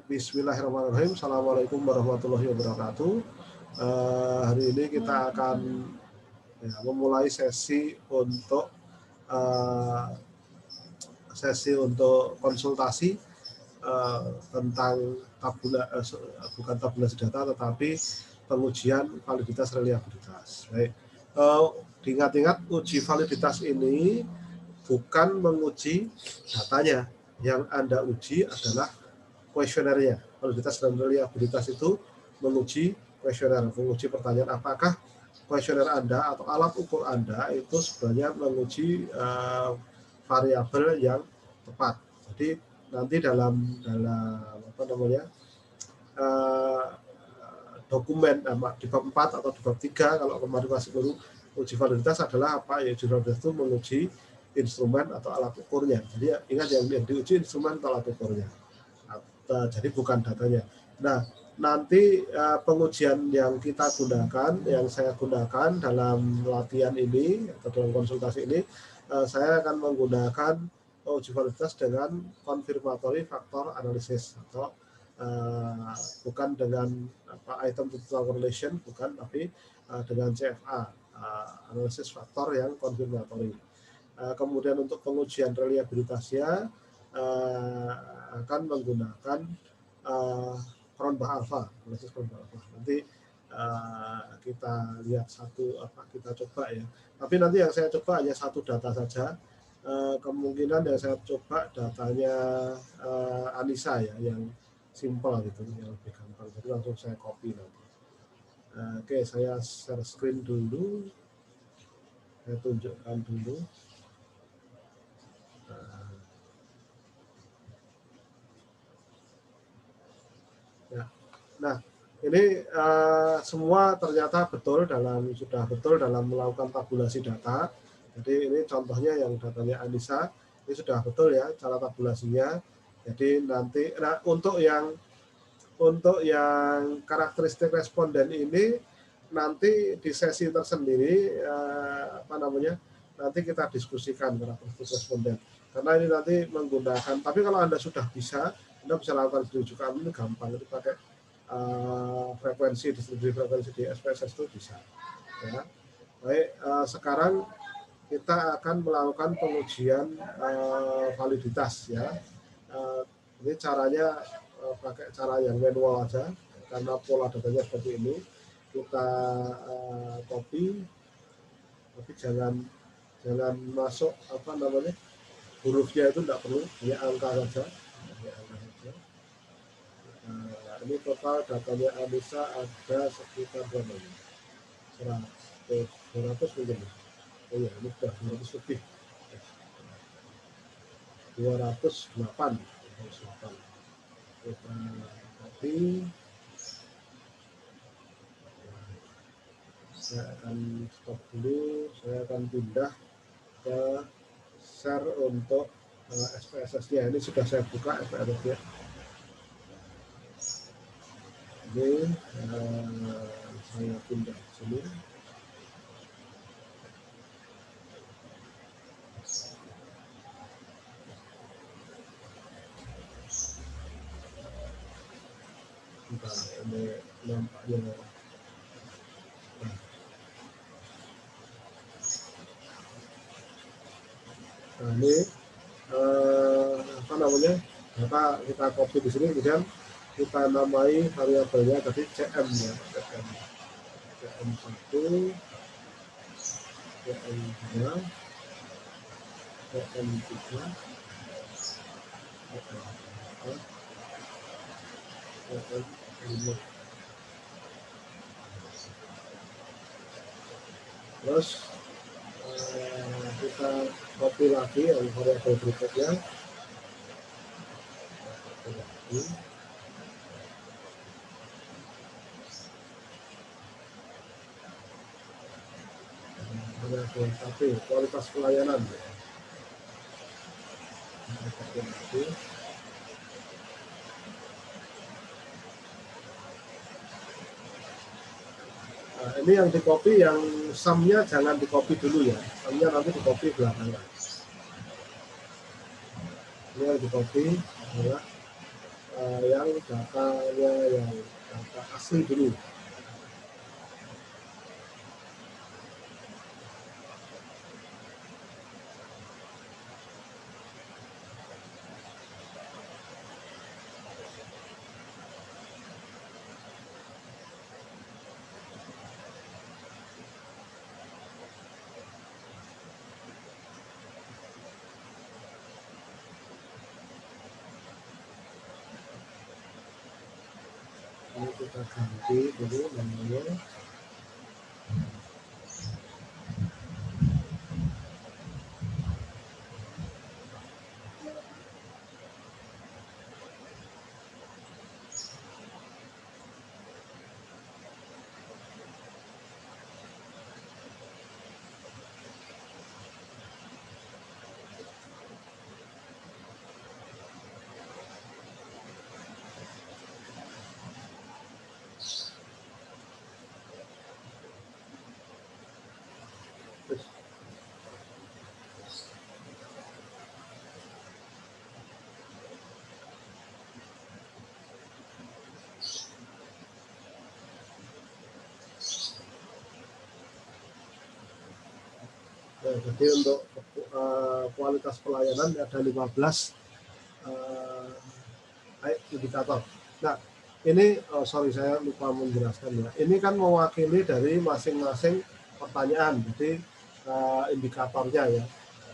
Bismillahirrahmanirrahim. Assalamualaikum warahmatullahi wabarakatuh. Hari ini kita akan memulai sesi untuk konsultasi tentang bukan tabulasi data tetapi pengujian validitas reliabilitas. Baik, diingat-ingat uji validitas ini bukan menguji datanya, yang Anda uji adalah kuesionernya. Validitas dan reliabilitas itu menguji kuesioner, menguji pertanyaan apakah kuesioner Anda atau alat ukur Anda itu sebenarnya menguji variabel yang tepat. Jadi nanti dalam dokumen di bab 4 atau di bab 3 kalau kemarin masih baru uji validitas adalah apa ya, uji validitas itu menguji instrumen atau alat ukurnya. Jadi ingat yang diuji instrumen atau alat ukurnya. Jadi bukan datanya. Nah, nanti pengujian yang kita gunakan, yang saya gunakan dalam latihan ini atau dalam konsultasi ini, saya akan menggunakan uji validitas dengan confirmatory factor analysis atau bukan dengan item total correlation, bukan, tapi dengan CFA, analisis faktor yang konfirmatory. Kemudian untuk pengujian reliabilitasnya akan menggunakan Cronbach alpha, analisis Cronbach alpha. Nanti kita lihat kita coba ya. Tapi nanti yang saya coba hanya satu data saja. Kemungkinan yang saya coba datanya Anissa ya, yang simple gitu, yang lebih gampang. Jadi langsung saya copy nanti. Oke, saya share screen dulu. Saya tunjukkan dulu. Nah, ini semua ternyata sudah betul dalam melakukan tabulasi data. Jadi ini contohnya yang datanya Anissa, ini sudah betul ya cara tabulasinya. Jadi nanti, untuk yang karakteristik responden ini nanti di sesi tersendiri nanti kita diskusikan karakteristik responden. Karena ini nanti menggunakan, tapi kalau Anda sudah bisa, Anda bisa lakukan sendiri juga, ini gampang, itu pakai distribusi frekuensi di SPSS itu bisa. Ya. Baik, sekarang kita akan melakukan pengujian validitas ya. Ini caranya pakai cara yang manual aja, karena pola datanya seperti ini. Kita copy, tapi jangan masuk hurufnya itu tidak perlu, hanya angka saja. Ini total datanya Anissa ada sekitar berapa ini? 200 mungkin. Oh iya, ini sudah 200 lebih. 208. Kita copy. Saya akan stop dulu. Saya akan pindah ke share untuk SPSS-nya. Ini sudah saya buka SPSS-nya. Ini saya pindah ke sini. Ini nampaknya. Nah, ini data kita copy di sini, kemudian kita namai variabelnya tadi CM ya, CM1, CM2, CM3, CM5. Terus kita copy lagi yang variabel berikutnya. Tapi kualitas pelayanan ya. Nah, ini yang di copy, yang sum-nya jangan di copy dulu ya, sum-nya nanti di copy belakangan. Ini yang di copy adalah yang datanya yang data asli dulu. Ini kita ganti dulu namanya. Nah, jadi untuk kualitas pelayanan ada 15 indikator. Nah, ini sorry saya lupa menjelaskan ya. Ini kan mewakili dari masing-masing pertanyaan. Jadi indikatornya ya.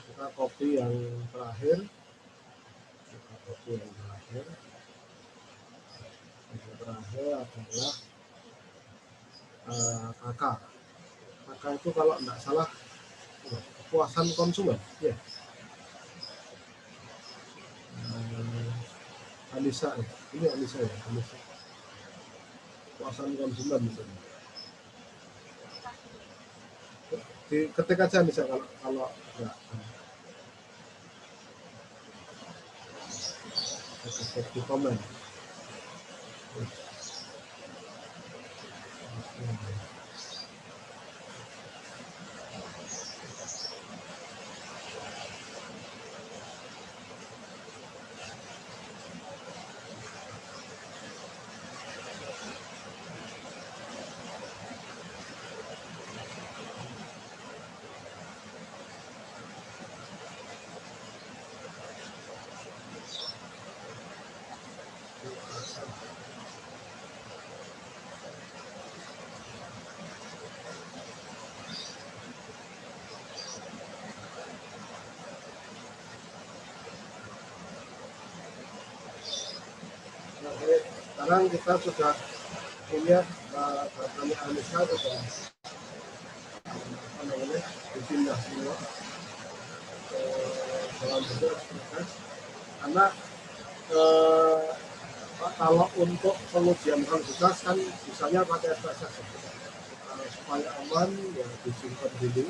Kita copy yang terakhir. Yang terakhir adalah KK. KK itu kalau tidak salah kepuasan konsumen. Ya. Anissa, ini Anissa ya, Anissa. Kepuasan konsumen misalnya. Ketik aja Anissa kalau enggak. Di komen. Sekarang kita sudah punya datanya Anissa sudah dipindah semua dalam bentuk SPSS karena kalau untuk pengujian validitas kan misalnya pakai SPSS supaya aman ya disimpan dulu.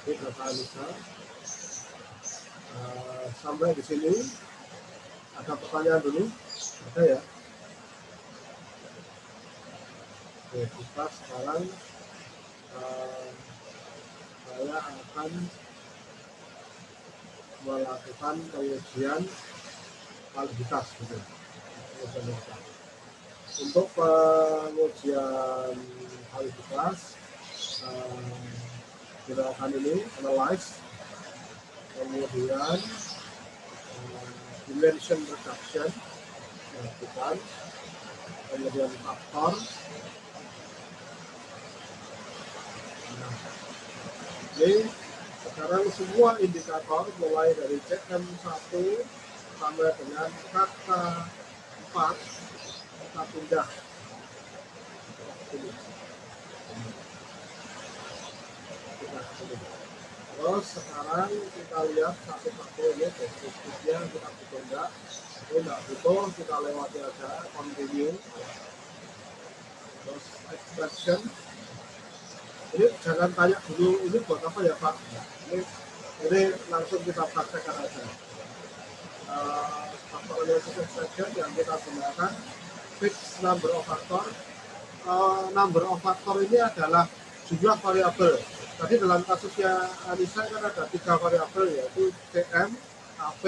Ini data Anissa. Sampai di sini ada pertanyaan dulu, ada ya? Oke, kita sekarang saya akan melakukan pengujian validitas gitu. Untuk pengujian validitas gerakan ini analyze, kemudian dimension reduction, bukan, kemudian faktor. Nah, ini sekarang semua indikator mulai dari CM1 sampai dengan KK4 kita pindah ini. Terus sekarang kita lihat satu-satu ini deskripsinya kita butuh enggak, ini enggak butuh, kita lewati aja, continue. Terus expression, ini jangan tanya dulu ini buat apa ya Pak, ini langsung kita praktekkan aja. Faktor analysis expression yang kita gunakan fixed number of factor. Number of factor ini adalah jumlah variabel. Tadi dalam kasusnya Anissa kan ada 3 variabel, yaitu CM, AP,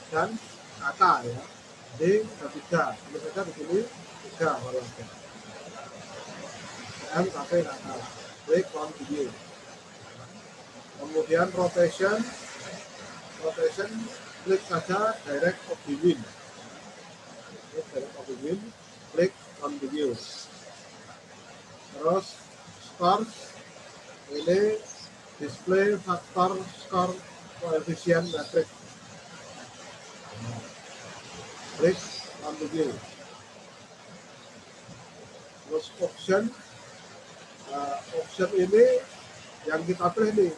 dan KK ya. Jadi ada 3. Tentu saja di sini 3 variabel. CM, AP, KK. Break continue. Kemudian rotation, klik saja direct of the wind. Direct of the wind, klik continue. Terus scores, ini display faktor score coefficient matrix. Klik continue. Terus option, option ini yang kita pilih nih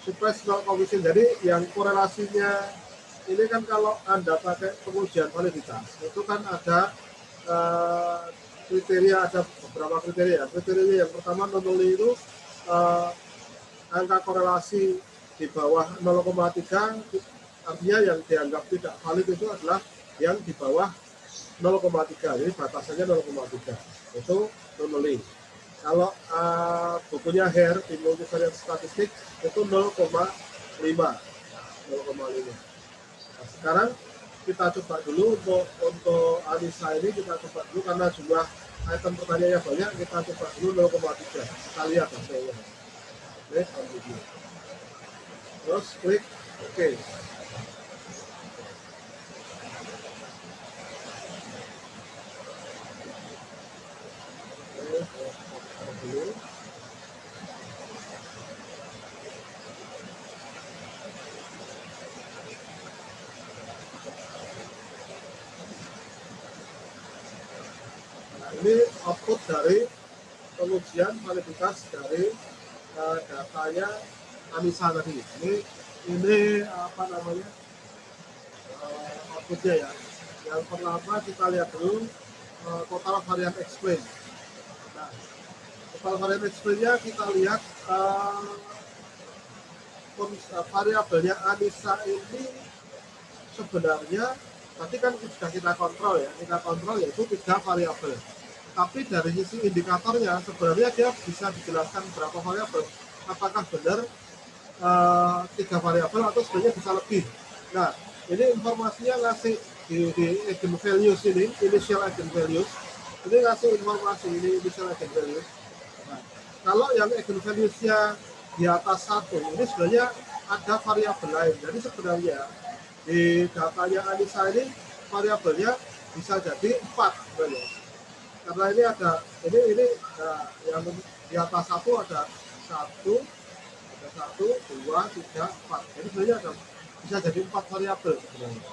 suppress null coefficient. Jadi yang korelasinya ini kan kalau Anda pakai pengujian validitas itu kan ada kriteria, ada beberapa kriteria. Kriteria yang pertama non-null itu angka korelasi di bawah 0,3, artinya yang dianggap tidak valid itu adalah yang di bawah 0,3, jadi batasannya 0,3 itu non-null. Kalau bukunya Hare di multivariate statistik itu 0,5. Nah, sekarang kita coba dulu untuk Anissa ini, kita coba dulu karena jumlah item pertanyaannya banyak, kita coba dulu 0,3. Kita lihat hasilnya. Klik continue. Terus klik OK. Dulu. Ini output dari pengujian validitas dari datanya Anissa tadi. Ini apa namanya, outputnya ya. Yang pertama kita lihat dulu total varian explain. Nah, total varian explain-nya kita lihat variabelnya Anissa ini sebenarnya tadi kan sudah kita kontrol ya, yaitu 3 variabel. Tapi dari sisi indikatornya sebenarnya dia bisa dijelaskan berapa variabel, apakah benar 3 variabel atau sebenarnya bisa lebih. Nah, ini informasinya ngasih di eigenvalues ini, initial eigenvalues, ini ngasih informasi ini initial eigenvalues. Nah, kalau yang eigenvalues-nya di atas 1, ini sebenarnya ada variabel lain. Jadi sebenarnya di datanya Anissa ini variabelnya bisa jadi 4 sebenarnya. Karena ini ada yang di atas 1 ada 1, 2, 3, 4. Jadi sebenarnya bisa jadi 4 variabel sebenarnya.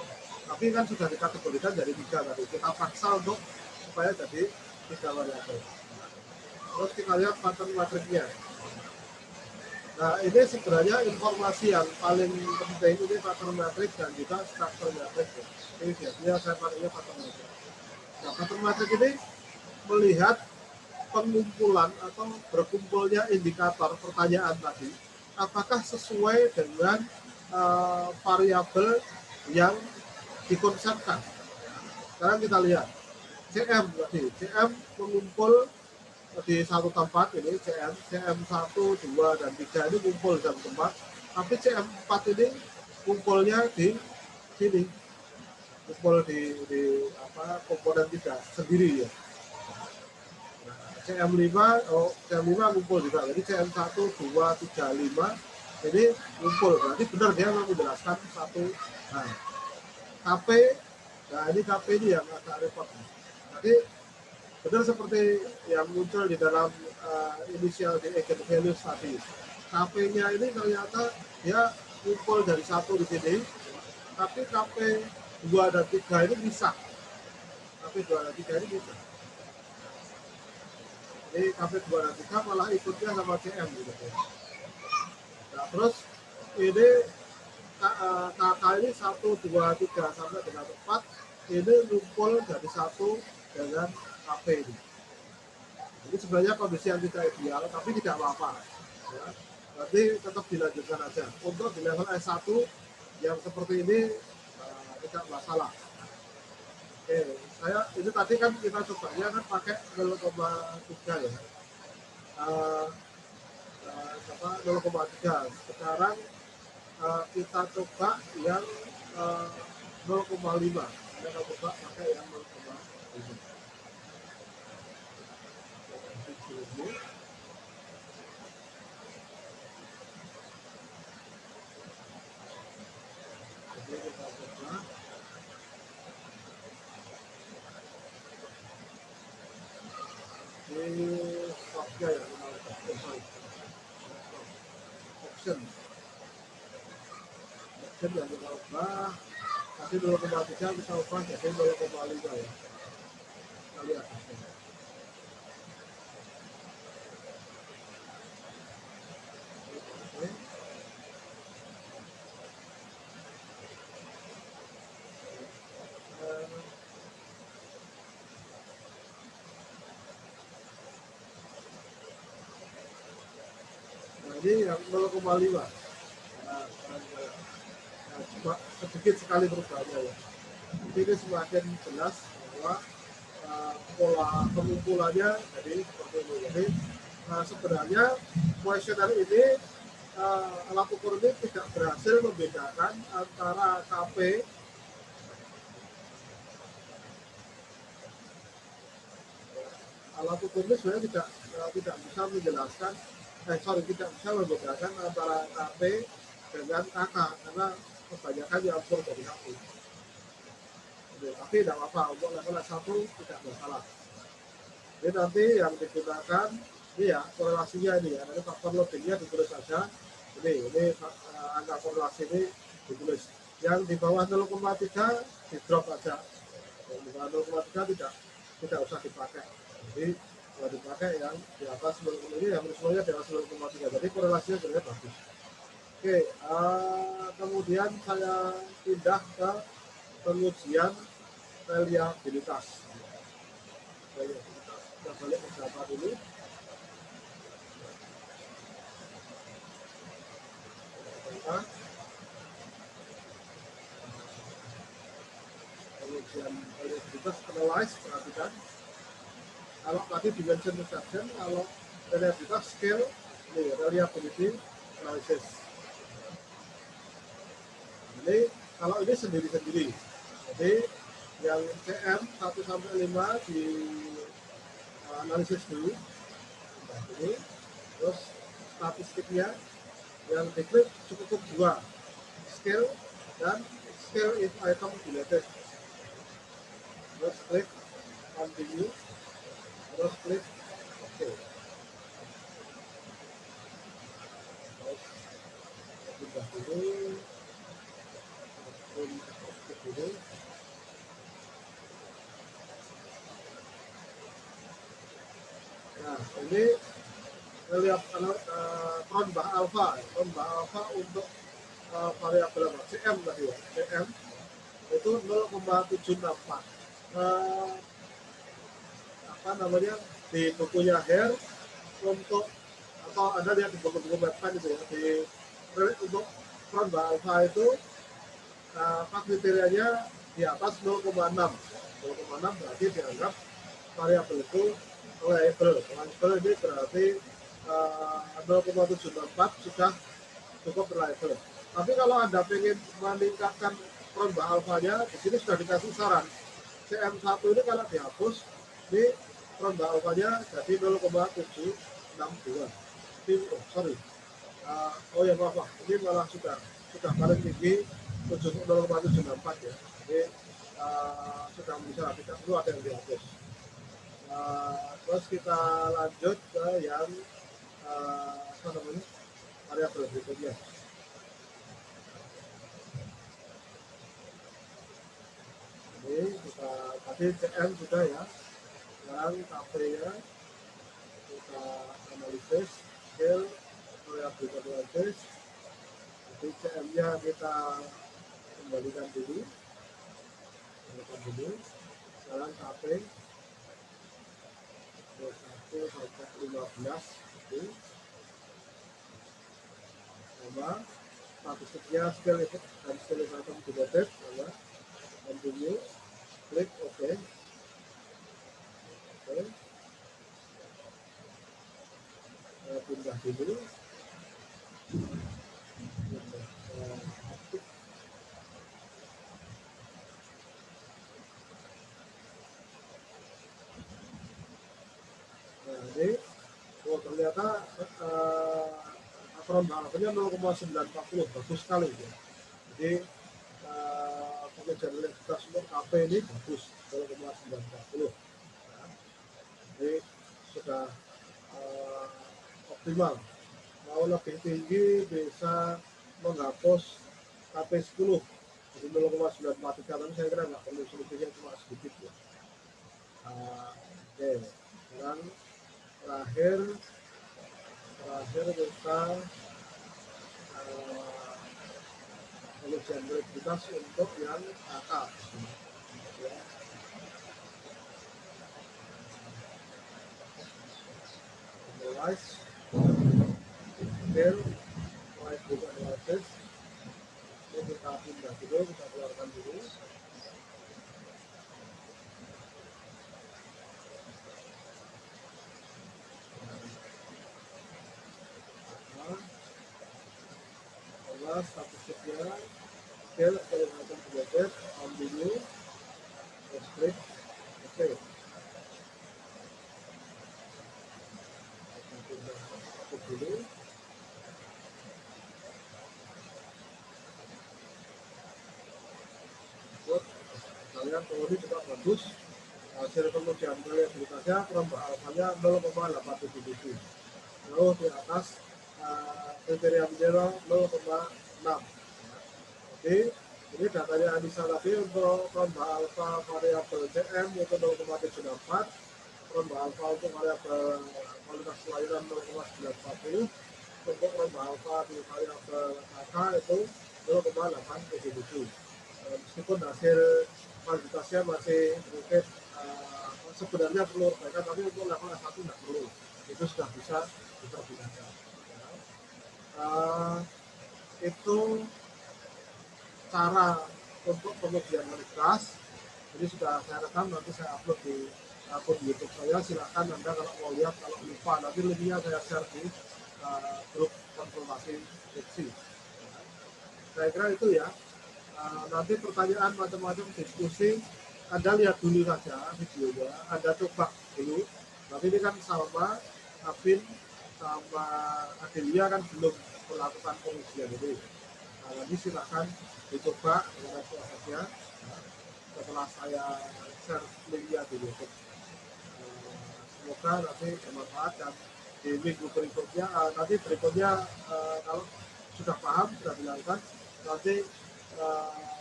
Tapi kan sudah dikategorikan jadi 3 tadi. Kita paksa untuk supaya jadi 3 variabel. Terus kita lihat pattern matrixnya. Nah, ini sebenarnya informasi yang paling penting, ini pattern matrix dan juga structure matrix. Ini biasanya saya pakainya pattern matrix. Nah, pattern matrix ini melihat pengumpulan atau berkumpulnya indikator pertanyaan tadi, apakah sesuai dengan variabel yang dikonsepkan. Sekarang kita lihat CM tadi, CM mengumpul di satu tempat, ini CM1, 2, dan 3 ini kumpul di satu tempat, tapi CM4 ini kumpulnya di sini, kumpul di komponen 3 sendiri ya. CM5 kumpul juga, jadi CM1, 2, 3, 5 ini kumpul, berarti benar dia menjelaskan satu. Nah, KP, nah ini KP ini yang agak repot. Jadi benar seperti yang muncul di dalam inisial di agent values tadi. KP-nya ini ternyata dia kumpul dari 1 di sini, tapi KP 2 dan 3 ini bisa. KP 2 dan 3 ini bisa. Jadi KP 2 dan 3 malah ikutnya sama CM gitu. Nah, terus ini KK ini 1, 2, 3 sampai dengan 4 ini kumpul dari 1 dengan KP ini. Jadi sebenarnya kondisi yang tidak ideal, tapi tidak apa-apa. Ya. Berarti tetap dilanjutkan aja. Untuk di level S1 yang seperti ini tidak masalah. Oke, saya ini tadi kan kita cobanya kan pakai 0,3 ya. 0,3. Sekarang kita coba yang 0,5. Kita coba pakai yang 0,5. Jadi kita coba. Ini stoknya ya, option yang kita ubah tadi 0,3 kita ubah jadi 0,5 ya. Kita lihat. Nah, ini yang 0,5. Cuma sedikit sekali perubahannya ya. Ini semakin jelas bahwa pola pengumpulannya jadi seperti ini. Jadi sebenarnya kuesioner ini alat ukur ini tidak berhasil membedakan antara KP alat ukur ini sebenarnya tidak bisa menjelaskan tidak bisa membedakan antara KP dengan KK karena kebanyakan diatur dari KP. Tapi tidak apa-apa, untuk level S1 tidak masalah. Jadi nanti yang digunakan ini ya korelasinya ini ya, nanti faktor loadingnya ditulis saja. Ini angka korelasi ini ditulis. Yang di bawah 0,3 di drop aja. Yang di bawah 0,3 tidak usah dipakai. Jadi kalau dipakai yang di atas 0,3 ini yang semuanya di atas 0,3. Jadi korelasinya sebenarnya bagus. Oke, kemudian saya pindah ke pengujian reliabilitas. Kita balik ke Java dulu. Pengujian reliabilitas analyze, perhatikan. Kalau tadi dimension reduction, kalau reliabilitas scale, ini reliability analysis. Ini kalau ini sendiri-sendiri. Jadi yang CM 1 sampai 5 di analisis dulu. Nah, ini terus statistiknya yang diklik cukup 2 scale dan scale if item deleted. Terus klik continue, terus klik OK. Terus pindah dulu, dulu. Nah, ini lihat Cronbach alpha untuk variabel CM tadi ya, CM itu 0,764. Apa namanya di bukunya Hare untuk atau Anda lihat di buku-buku website itu ya, untuk Cronbach alpha itu kriterianya di atas 0,6 berarti dianggap variabel itu reliable ini berarti 0,764 sudah cukup reliable. Tapi kalau Anda ingin meningkatkan Cronbach alpha-nya, di sini sudah dikasih saran. CM1 ini kalau dihapus, ini Cronbach alpha-nya jadi 0,762. Oh ya maaf, ini malah sudah paling tinggi 0,74 ya. Jadi sudah bisa tidak perlu ada yang dihapus. Terus kita lanjut ke yang variabel berikutnya. Ini kita tadi CM sudah ya, sekarang KP-nya kita analisis, scale, variabel analisis. Jadi CM-nya kita kembalikan dulu. Sekarang KP 1 sampai 15 itu sama statistiknya scale itu dan scale item divided sama continue, klik OK. Pindah dulu. Jadi ternyata perubahannya 0,940 bagus sekali ya. Jadi pengejaran likuiditas untuk KP ini bagus 0,940. Jadi sudah optimal. Mau lebih tinggi bisa menghapus KP 10 jadi 0,943, tapi saya kira nggak perlu, selisihnya cuma sedikit ya. Oke, sekarang terakhir kita pengujian likuiditas untuk yang kakak ya. Analyze, scale, white book analysis. Ini kita pindah dulu, kita keluarkan dulu. Statistiknya scale item divided, continue, klik OK. Dulu. Buat kalian teori juga bagus. Hasil pengujian reliabilitasnya perubahannya 0,877. Lalu di atas kriteria minimal 0,6. Jadi ini datanya Anissa tadi untuk lomba alfa variabel CM itu 0,74, lomba alfa untuk variabel kualitas pelayanan 0,940, untuk lomba alfa di variabel KK itu 0,877. Meskipun hasil kualitasnya masih mungkin sebenarnya perlu perbaikan, tapi untuk level S1 tidak perlu, itu sudah bisa dipergunakan. Itu cara untuk pengujian likuiditas. Jadi sudah saya rekam, nanti saya upload di akun YouTube saya. Silakan Anda kalau mau lihat, kalau lupa nanti linknya saya share di grup konsultasi skripsi. Saya kira itu ya. Nanti pertanyaan macam-macam diskusi, Anda lihat dulu saja videonya, Anda coba dulu. Tapi ini kan sama Afin sama Adelia kan belum melakukan pengujian ini. Nanti silakan dicoba dengan prosesnya setelah saya share linknya di YouTube. Semoga nanti bermanfaat, dan di minggu berikutnya kalau sudah paham, sudah dilakukan, nanti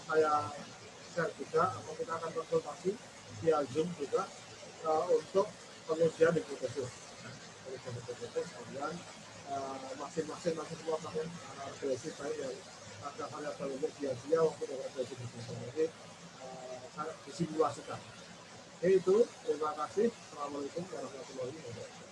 saya share juga, atau kita akan konsultasi via Zoom juga untuk pengujian hipotesis. Kemudian masing-masing nanti semua kalian agresif baik yang ada variabel untuk biasanya waktu dengan agresif berbeda. Jadi saya disimulasikan. Oke, itu terima kasih. Assalamualaikum warahmatullahi wabarakatuh.